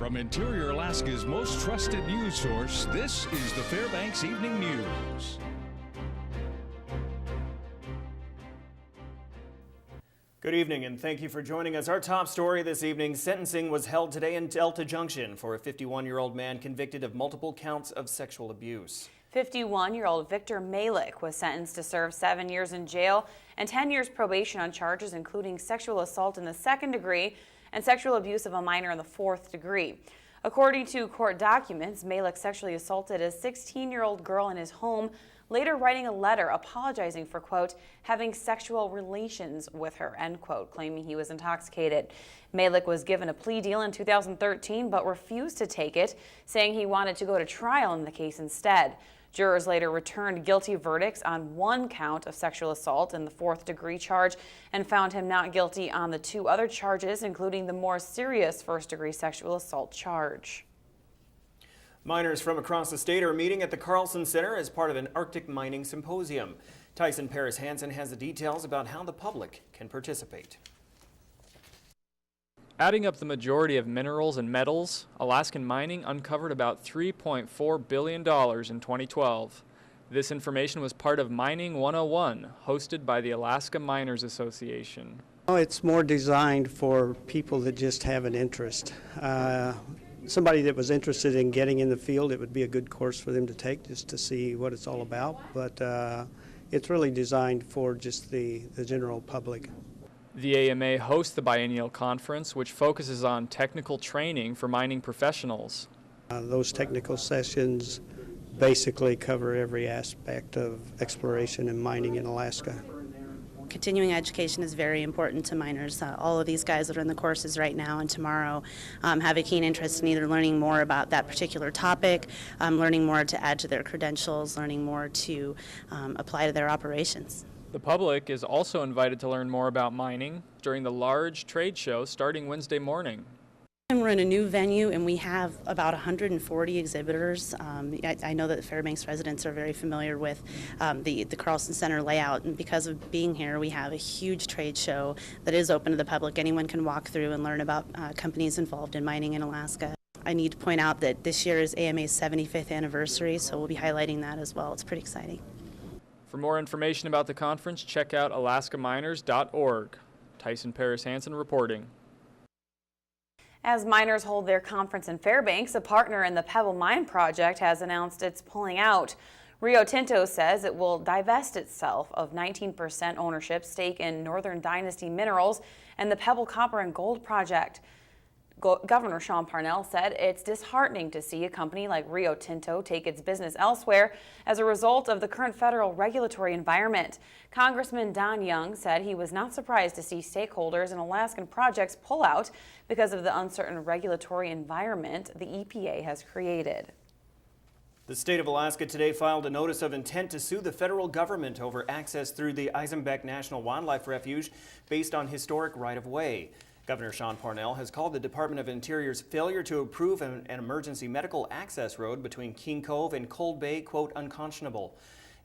From Interior Alaska's most trusted news source, this is the Fairbanks Evening News. Good evening and thank you for joining us. Our top story this evening, sentencing was held today in Delta Junction for a 51-year-old man convicted of multiple counts of sexual abuse. 51-year-old Victor Malik was sentenced to serve 7 years in jail and 10 years probation on charges including sexual assault in the 2nd degree and sexual abuse of a minor in the 4th degree. According to court documents, Malik sexually assaulted a 16-year-old girl in his home, later writing a letter apologizing for, quote, having sexual relations with her, end quote, claiming he was intoxicated. Malik was given a plea deal in 2013 but refused to take it, saying he wanted to go to trial in the case instead. Jurors later returned guilty verdicts on 1 count of sexual assault in the 4th degree charge and found him not guilty on the 2 other charges, including the more serious 1st degree sexual assault charge. Miners from across the state are meeting at the Carlson Center as part of an Arctic mining symposium. Tyson Paris Hansen has the details about how the public can participate. Adding up the majority of minerals and metals, Alaskan mining uncovered about $3.4 billion in 2012. This information was part of Mining 101, hosted by the Alaska Miners Association. It's more designed for people that just have an interest. Somebody that was interested in getting in the field, it would be a good course for them to take just to see what it's all about. But it's really designed for just the general public. The AMA hosts the biennial conference, which focuses on technical training for mining professionals. Those technical sessions basically cover every aspect of exploration and mining in Alaska. Continuing education is very important to miners. All of these guys that are in the courses right now and tomorrow have a keen interest in either learning more about that particular topic, learning more to add to their credentials, learning more to apply to their operations. The public is also invited to learn more about mining during the large trade show starting Wednesday morning. We're in a new venue and we have about 140 exhibitors. I know that the Fairbanks residents are very familiar with the Carlson Center layout, and because of being here we have a huge trade show that is open to the public. Anyone can walk through and learn about companies involved in mining in Alaska. I need to point out that this year is AMA's 75th anniversary, so we'll be highlighting that as well. It's pretty exciting. For more information about the conference, check out alaskaminers.org. Tyson Paris Hansen reporting. As miners hold their conference in Fairbanks, a partner in the Pebble Mine project has announced it's pulling out. Rio Tinto says it will divest itself of 19% ownership stake in Northern Dynasty Minerals and the Pebble Copper and Gold project. Governor Sean Parnell said it's disheartening to see a company like Rio Tinto take its business elsewhere as a result of the current federal regulatory environment. Congressman Don Young said he was not surprised to see stakeholders in Alaskan projects pull out because of the uncertain regulatory environment the EPA has created. The state of Alaska today filed a notice of intent to sue the federal government over access through the Eisenbeck National Wildlife Refuge based on historic right-of-way. Governor Sean Parnell has called the Department of Interior's failure to approve an emergency medical access road between King Cove and Cold Bay, quote, unconscionable.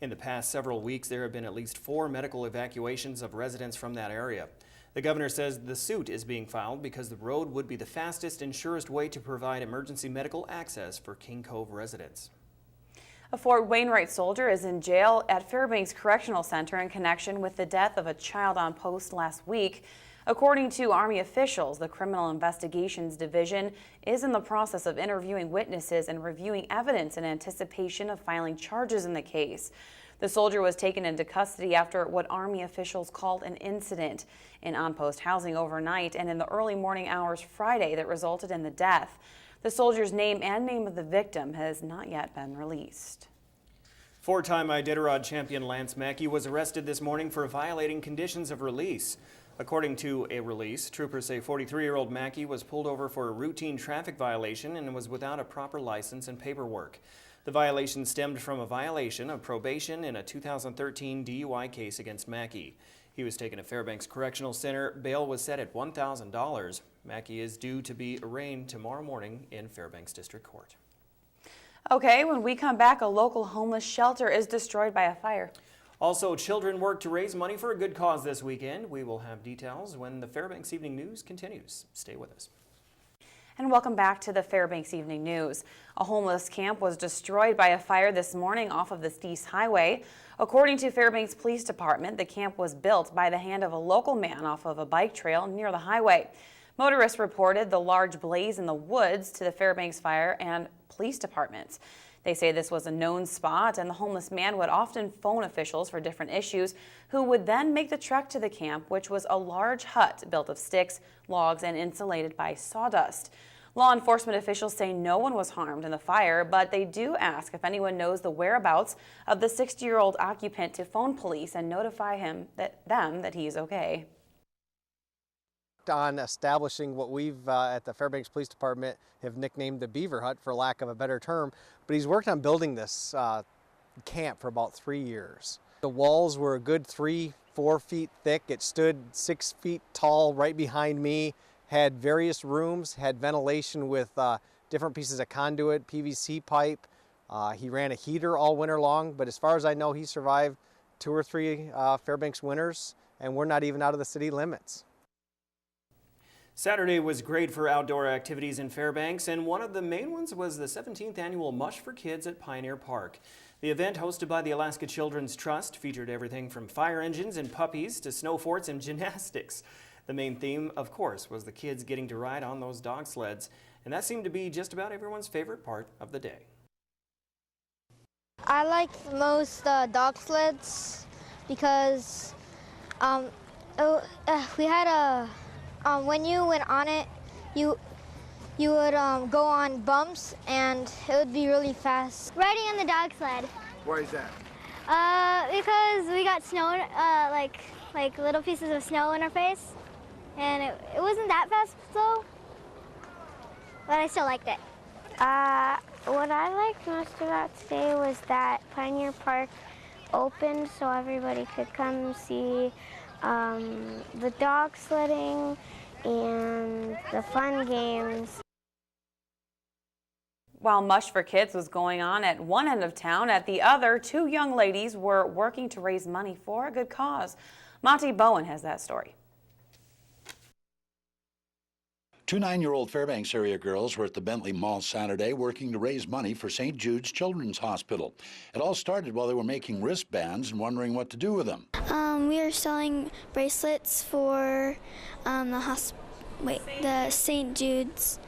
In the past several weeks, there have been at least 4 medical evacuations of residents from that area. The governor says the suit is being filed because the road would be the fastest and surest way to provide emergency medical access for King Cove residents. A Fort Wainwright soldier is in jail at Fairbanks Correctional Center in connection with the death of a child on post last week. According to Army officials, the Criminal Investigations Division is in the process of interviewing witnesses and reviewing evidence in anticipation of filing charges in the case. The soldier was taken into custody after what Army officials called an incident in on-post housing overnight and in the early morning hours Friday that resulted in the death. The soldier's name and name of the victim has not yet been released. 4-time Iditarod champion Lance Mackey was arrested this morning for violating conditions of release. According to a release, troopers say 43-year-old Mackey was pulled over for a routine traffic violation and was without a proper license and paperwork. The violation stemmed from a violation of probation in a 2013 DUI case against Mackey. He was taken to Fairbanks Correctional Center. Bail was set at $1,000. Mackey is due to be arraigned tomorrow morning in Fairbanks District Court. Okay, when we come back, a local homeless shelter is destroyed by a fire. Also, children work to raise money for a good cause this weekend. We will have details when the Fairbanks Evening News continues. Stay with us. And welcome back to the Fairbanks Evening News. A homeless camp was destroyed by a fire this morning off of the East Highway. According to Fairbanks Police Department, the camp was built by the hand of a local man off of a bike trail near the highway. Motorists reported the large blaze in the woods to the Fairbanks Fire and Police Departments. They say this was a known spot, and the homeless man would often phone officials for different issues, who would then make the trek to the camp, which was a large hut built of sticks, logs, and insulated by sawdust. Law enforcement officials say no one was harmed in the fire, but they do ask if anyone knows the whereabouts of the 60-year-old occupant to phone police and notify them that he is okay. On establishing what we've at the Fairbanks Police Department have nicknamed the Beaver Hut, for lack of a better term, but he's worked on building this camp for about 3 years. The walls were a good 3-4 feet thick. It stood 6 feet tall right behind me, had various rooms, had ventilation with different pieces of conduit, PVC pipe. He ran a heater all winter long, but as far as I know, he survived 2 or 3 Fairbanks winters, and we're not even out of the city limits. Saturday was great for outdoor activities in Fairbanks, and one of the main ones was the 17th annual Mush for Kids at Pioneer Park. The event, hosted by the Alaska Children's Trust, featured everything from fire engines and puppies to snow forts and gymnastics. The main theme, of course, was the kids getting to ride on those dog sleds, and that seemed to be just about everyone's favorite part of the day. I like the most dog sleds because we had a when you went on it, you would go on bumps and it would be really fast. Riding on the dog sled. Why is that? Because we got snow, like little pieces of snow in our face, and it wasn't that fast though, but I still liked it. What I liked most about today was that Pioneer Park opened so everybody could come see the dog sledding and the fun games. While Mush for Kids was going on at one end of town, at the other, 2 young ladies were working to raise money for a good cause. Monty Bowen has that story. 2 9-year-old Fairbanks area girls were at the Bentley Mall Saturday working to raise money for St. Jude's Children's Hospital. It all started while they were making wristbands and wondering what to do with them. We are selling bracelets for the St. Jude's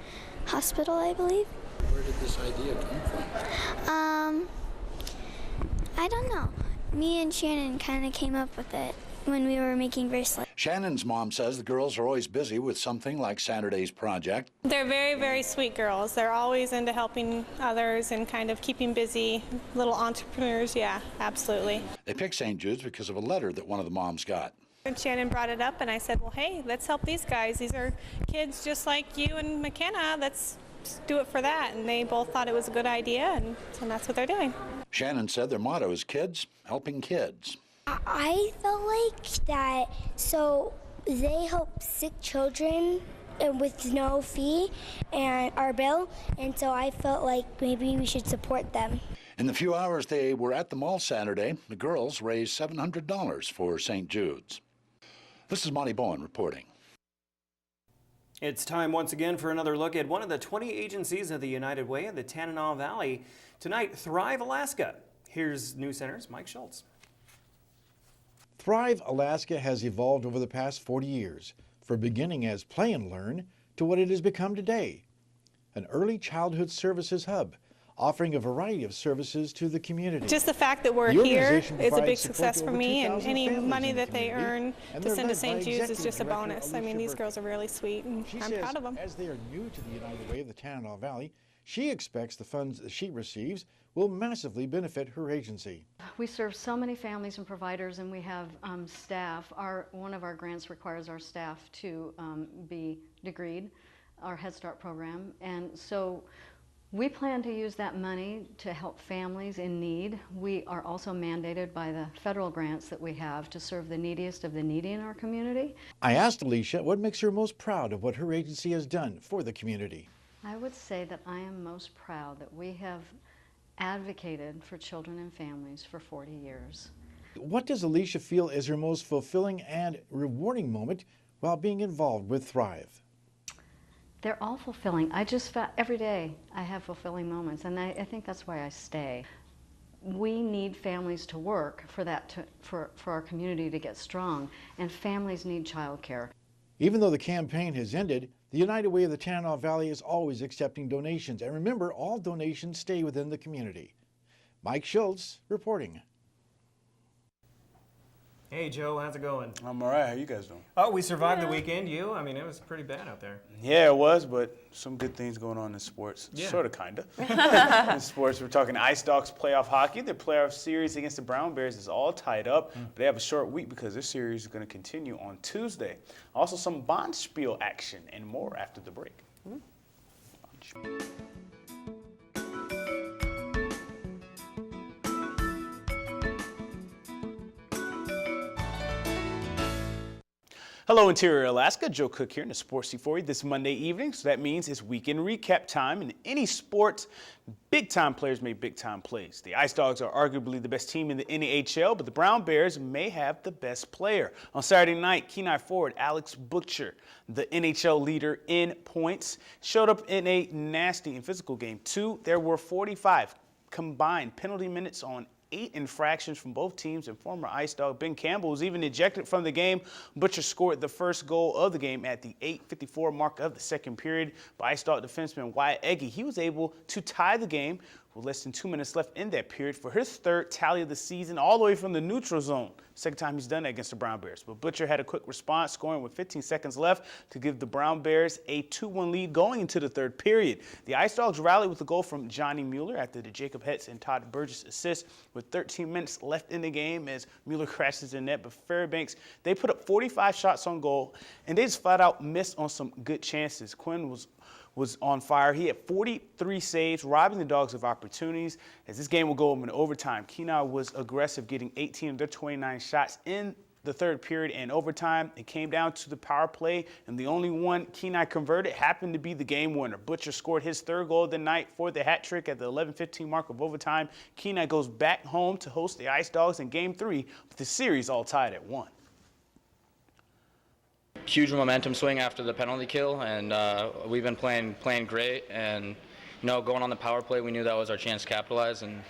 Hospital, I believe. Where did this idea come from? I don't know. Me and Shannon kind of came up with it when we were making bracelets. Shannon's mom says the girls are always busy with something like Saturday's project. They're very, very sweet girls. They're always into helping others and kind of keeping busy. Little entrepreneurs, yeah, absolutely. They picked St. Jude's because of a letter that one of the moms got. And Shannon brought it up and I said, well, hey, let's help these guys. These are kids just like you and McKenna. Let's do it for that. And they both thought it was a good idea, and that's what they're doing. Shannon said their motto is kids helping kids. I felt like that, so they help sick children with no fee and our bill, and so I felt like maybe we should support them. In the few hours they were at the mall Saturday, the girls raised $700 for St. Jude's. This is Monty Bowen reporting. It's time once again for another look at one of the 20 agencies of the United Way in the Tanana Valley. Tonight, Thrive Alaska. Here's News Center's Mike Schultz. Thrive Alaska has evolved over the past 40 years, from beginning as Play and Learn to what it has become today, an early childhood services hub, offering a variety of services to the community. Just the fact that we're here is a big success for me, and any money that they earn to send to St. Jude's is just a bonus. I mean, these girls are really sweet, and I'm proud of them. As they are new to the United Way of the Tanana Valley, she expects the funds that she receives will massively benefit her agency. We serve so many families and providers, and we have staff. One of our grants requires our staff to be degreed, our Head Start program, and so we plan to use that money to help families in need. We are also mandated by the federal grants that we have to serve the neediest of the needy in our community. I asked Alicia what makes her most proud of what her agency has done for the community. I would say that I am most proud that we have advocated for children and families for 40 years. What does Alicia feel is her most fulfilling and rewarding moment while being involved with Thrive? They're all fulfilling. I just every day I have fulfilling moments, and I think that's why I stay. We need families to work for that, for our community to get strong, and families need childcare. Even though the campaign has ended, the United Way of the Tanana Valley is always accepting donations. And remember, all donations stay within the community. Mike Schultz reporting. Hey Joe, how's it going? I'm all right. How you guys doing? Oh, we survived the weekend. You? I mean, it was pretty bad out there. Yeah, it was, but some good things going on in sports. Yeah. Sort of, kind of. In sports, we're talking Ice Dogs playoff hockey. Their playoff series against the Brown Bears is all tied up, but they have a short week because their series is going to continue on Tuesday. Also, some Bonspiel action and more after the break. Bonspiel. Hello, Interior Alaska. Joe Cook here in the Sports C for you this Monday evening. So that means it's weekend recap time. In any sport, big-time players make big-time plays. The Ice Dogs are arguably the best team in the NHL, but the Brown Bears may have the best player. On Saturday night, Kenai forward Alex Butcher, the NHL leader in points, showed up in a nasty and physical game. There were 45 combined penalty minutes on 8 infractions from both teams, and former Ice Dog Ben Campbell was even ejected from the game. Butcher scored the first goal of the game at the 8:54 mark of the second period. But Ice Dog defenseman Wyatt Egge, he was able to tie the game with less than 2 minutes left in that period for his third tally of the season, all the way from the neutral zone. Second time he's done that against the Brown Bears. But Butcher had a quick response, scoring with 15 seconds left to give the Brown Bears a 2-1 lead going into the third period. The Ice Dogs rallied with a goal from Johnny Mueller after the Jacob Hetz and Todd Burgess assist with 13 minutes left in the game as Mueller crashes the net. But Fairbanks, they put up 45 shots on goal, and they just flat out missed on some good chances. Quinn was on fire. He had 43 saves, robbing the Dogs of opportunities. As this game will go in overtime, Kenai was aggressive, getting 18 of their 29 shots in the third period and overtime. It came down to the power play, and the only one Kenai converted happened to be the game winner. Butcher scored his third goal of the night for the hat trick at the 11:15 mark of overtime. Kenai goes back home to host the Ice Dogs in Game 3, with the series all tied at 1. Huge momentum swing after the penalty kill, and we've been playing great. And going on the power play, we knew that was our chance to capitalize. And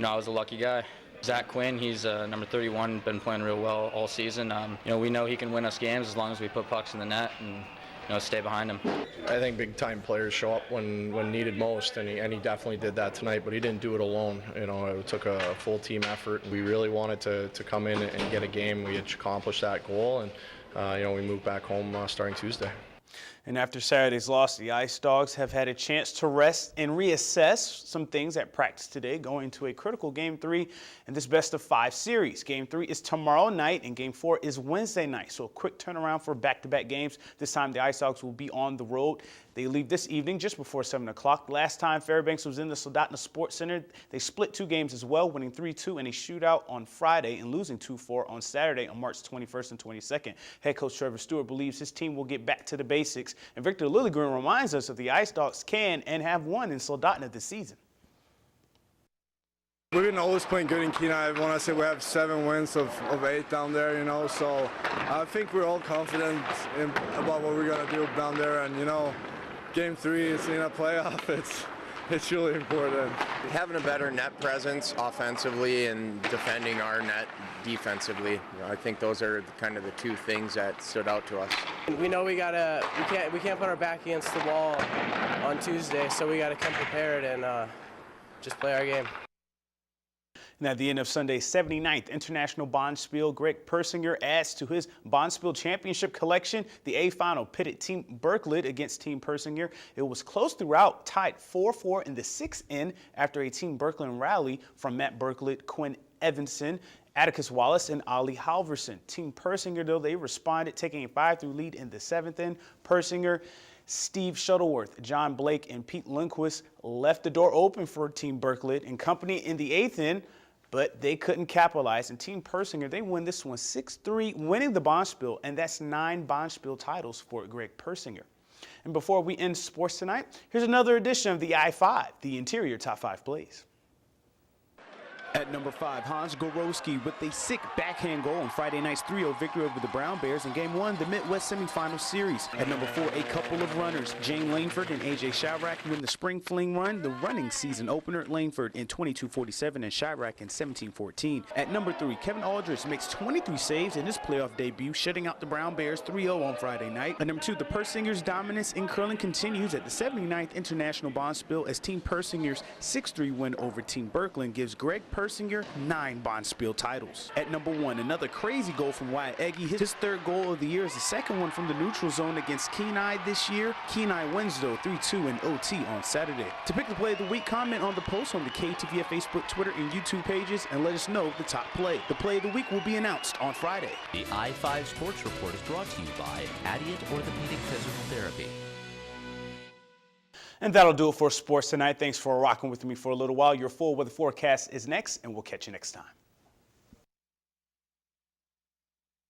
I was a lucky guy. Zach Quinn, he's number 31, been playing real well all season. We know he can win us games as long as we put pucks in the net and stay behind him. I think big-time players show up when needed most, and he definitely did that tonight, but he didn't do it alone. It took a full team effort. We really wanted to come in and get a game. We had accomplished that goal, and we moved back home starting Tuesday. And after Saturday's loss, the Ice Dogs have had a chance to rest and reassess some things at practice today, going to a critical Game 3 in this best-of-5 series. Game 3 is tomorrow night, and Game 4 is Wednesday night. So a quick turnaround for back-to-back games. This time, the Ice Dogs will be on the road. They leave this evening just before 7 o'clock. Last time Fairbanks was in the Soldotna Sports Center, they split 2 games as well, winning 3-2 in a shootout on Friday and losing 2-4 on Saturday on March 21st and 22nd. Head coach Trevor Stewart believes his team will get back to the basics. And Victor Lilligren reminds us that the Ice Dogs can and have won in Soldotna this season. We've been always playing good in Kenai. When I say we have 7 wins of 8 down there, so I think we're all confident about what we're going to do down there. And, Game 3 is in a playoff. It's really important. Having a better net presence offensively and defending our net defensively, I think those are kind of the 2 things that stood out to us. We know we can't put our back against the wall on Tuesday, so we got to come prepared and just play our game. And at the end of Sunday's 79th International Bonspiel, Greg Persinger adds to his Bonspiel Championship collection. The A final pitted Team Berkeley against Team Persinger. It was close throughout, tied 4-4 in the 6th inning after a Team Berkeley rally from Matt Berkeley, Quinn Evanson, Atticus Wallace, and Ali Halverson. Team Persinger, though, they responded, taking a 5-3 lead in the 7th inning. Persinger, Steve Shuttleworth, John Blake, and Pete Lundquist left the door open for Team Berkeley and company in the 8th inning, but they couldn't capitalize. And Team Persinger, they win this one 6-3, winning the Bonspiel, and that's 9 Bonspiel titles for Greg Persinger. And before we end sports tonight, here's another edition of the I-5, the Interior Top 5 Plays. At number 5, Hans Gorowski with a sick backhand goal on Friday night's 3-0 victory over the Brown Bears in Game 1 of the Midwest Semifinal Series. At number 4, a couple of runners, Jane Langford and AJ Chirac win the Spring Fling Run, the running season opener at Langford in 22:47 and Chirac in 17:14. At number 3, Kevin Aldridge makes 23 saves in his playoff debut, shutting out the Brown Bears 3-0 on Friday night. At number 2, the Persingers' dominance in curling continues at the 79th International Bonspiel as Team Persingers' 6-3 win over Team Birkeland gives Greg Persinger 9 Bonspiel titles. At number 1, another crazy goal from Wyatt Eggy. His 3rd goal of the year is the 2nd one from the neutral zone against Kenai this year. Kenai wins though 3-2 in OT on Saturday. To pick the play of the week, comment on the post on the KTVF Facebook, Twitter, and YouTube pages and let us know the top play. The play of the week will be announced on Friday. The I-5 Sports Report is brought to you by Adient Orthopedic Physical Therapy. And that'll do it for sports tonight. Thanks for rocking with me for a little while. Your full weather forecast is next, and we'll catch you next time.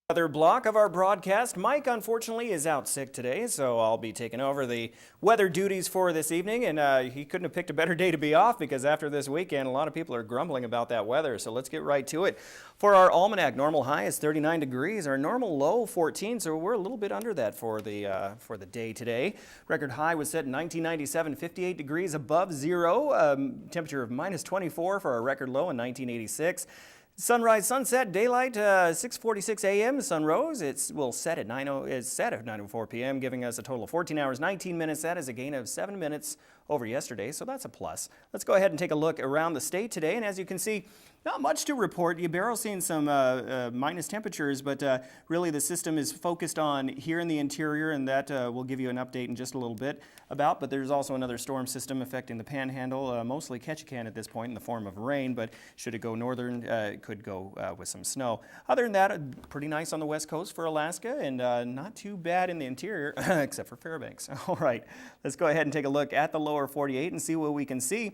Other block of our broadcast. Mike, unfortunately, is out sick today, so I'll be taking over the weather duties for this evening, and he couldn't have picked a better day to be off because after this weekend, a lot of people are grumbling about that weather, so let's get right to it. For our almanac, normal high is 39 degrees, our normal low 14, so we're a little bit under that for the day today. Record high was set in 1997, 58 degrees above zero, temperature of minus 24 for our record low in 1986. Sunrise, sunset, daylight, 6:46 a.m. Sun rose. It will set at 9:04 p.m., giving us a total of 14 hours, 19 minutes. That is a gain of 7 minutes over yesterday, so that's a plus. Let's go ahead and take a look around the state today, and as you can see, not much to report. Barrow's seeing some minus temperatures, but really the system is focused on here in the interior, and that we'll give you an update in just a little bit about. But there's also another storm system affecting the Panhandle, mostly Ketchikan at this point in the form of rain, but should it go northern, it could go with some snow. Other than that, pretty nice on the west coast for Alaska, and not too bad in the interior, except for Fairbanks. All right, let's go ahead and take a look at the lower 48 and see what we can see.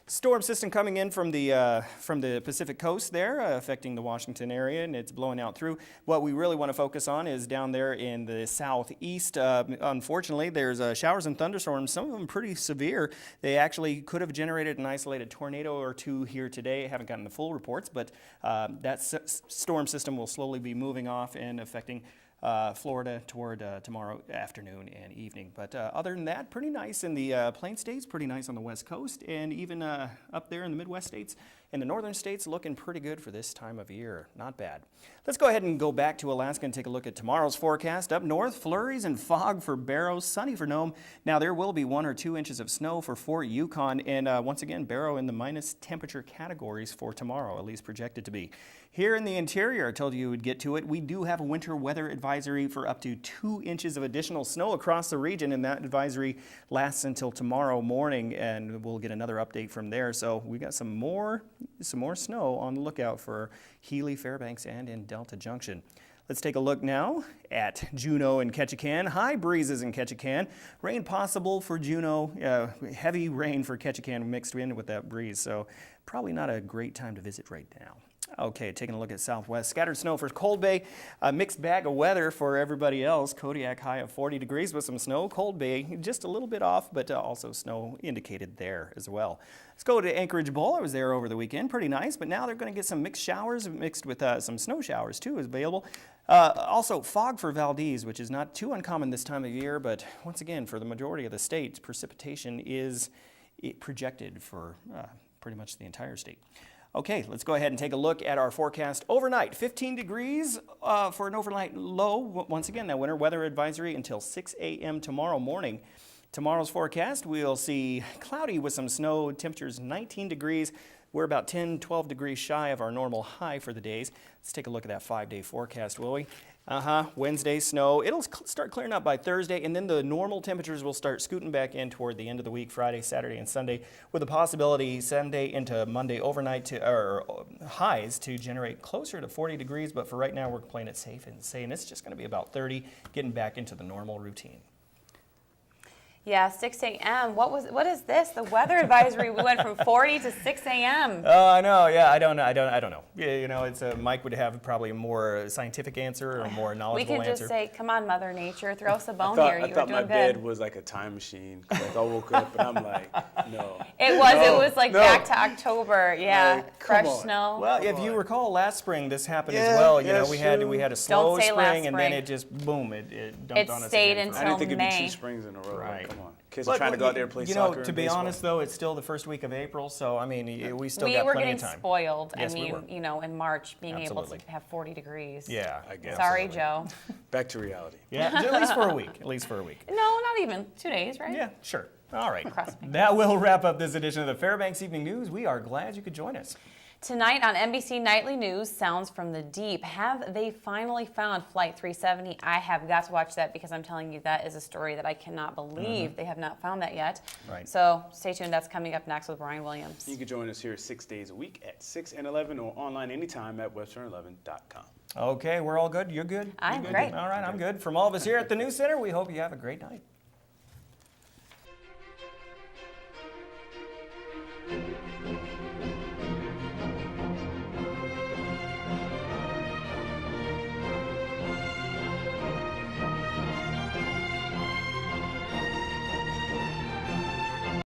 Storm system coming in from the Pacific coast there, affecting the Washington area, and it's blowing out through. What we really want to focus on is down there in the southeast. Unfortunately, there's showers and thunderstorms, some of them pretty severe. They actually could have generated an isolated tornado or two here today. I haven't gotten the full reports, but that storm system will slowly be moving off and affecting Florida toward tomorrow afternoon and evening. But other than that, pretty nice in the plain states, pretty nice on the west coast, and even up there in the Midwest states and the northern states looking pretty good for this time of year. Not bad. Let's go ahead and go back to Alaska and take a look at tomorrow's forecast. Up north, flurries and fog for Barrow, sunny for Nome. Now there will be 1 or 2 inches of snow for Fort Yukon, and once again, Barrow in the minus temperature categories for tomorrow, at least projected to be. Here in the interior, I told you we'd get to it. We do have a winter weather advisory for up to 2 inches of additional snow across the region, and that advisory lasts until tomorrow morning, and we'll get another update from there. So we got some more snow on the lookout for Healy, Fairbanks, and in Delta Junction. Let's take a look now at Juneau and Ketchikan. High breezes in Ketchikan. Rain possible for Juneau. Heavy rain for Ketchikan mixed in with that breeze, so probably not a great time to visit right now. Okay, taking a look at Southwest. Scattered snow for Cold Bay. A mixed bag of weather for everybody else. Kodiak high of 40 degrees with some snow. Cold Bay just a little bit off, but also snow indicated there as well. Let's go to Anchorage Bowl. I was there over the weekend. Pretty nice, but now they're going to get some mixed showers mixed with some snow showers too is available. Also, fog for Valdez, which is not too uncommon this time of year, but once again, for the majority of the state, precipitation is projected for pretty much the entire state. Okay, let's go ahead and take a look at our forecast overnight. 15 degrees for an overnight low. Once again, that winter weather advisory until 6 a.m. tomorrow morning. Tomorrow's forecast, we'll see cloudy with some snow, temperatures 19 degrees. We're about 10, 12 degrees shy of our normal high for the days. Let's take a look at that 5-day forecast, will we? Wednesday, snow. It'll start clearing up by Thursday, and then the normal temperatures will start scooting back in toward the end of the week, Friday, Saturday, and Sunday, with a possibility Sunday into Monday overnight highs to generate closer to 40 degrees, but for right now, we're playing it safe and saying it's just going to be about 30, getting back into the normal routine. Yeah, 6 a.m. What is this? The weather advisory, we went from 40 to 6 a.m. Oh, I know. Yeah, I don't know. I don't know. Yeah, you know, it's Mike would have probably a more scientific answer or a more knowledgeable We could answer. just say, come on, Mother Nature, throw us a bone here. I thought my bed was like a time machine. Like I woke up and I'm like, no. It was like back to October. Yeah, Like, fresh come on. snow. Well, if you recall, last spring this happened as well. You know, we had a slow Don't say last spring, and then spring. it just boom, it dumped on us. stayed again. until I didn't think it'd be May. 2 springs in a row. Right. Like, come on. Kids are trying to go out there and play you soccer know, to and be baseball. honest though, it's still the first week of April, so I mean, we still We got were plenty getting of time. spoiled. Yes, I we mean, were. you know, in March, being Absolutely. able to have 40 degrees. Yeah, I guess. Sorry, Joe. Back to reality. Yeah, at least for a week. At least for a week. No, not even 2 days, right? Yeah, sure. All right. That will wrap up this edition of the Fairbanks Evening News. We are glad you could join us. Tonight on NBC Nightly News, Sounds from the Deep. Have they finally found Flight 370? I have got to watch that because I'm telling you that is a story that I cannot believe they have not found that yet. Right. So stay tuned. That's coming up next with Brian Williams. You can join us here 6 days a week at 6 and 11 or online anytime at western11.com. Okay, we're all good. You're good? I'm You good? great. All right, I'm good. From all of us here at the News Center, we hope you have a great night.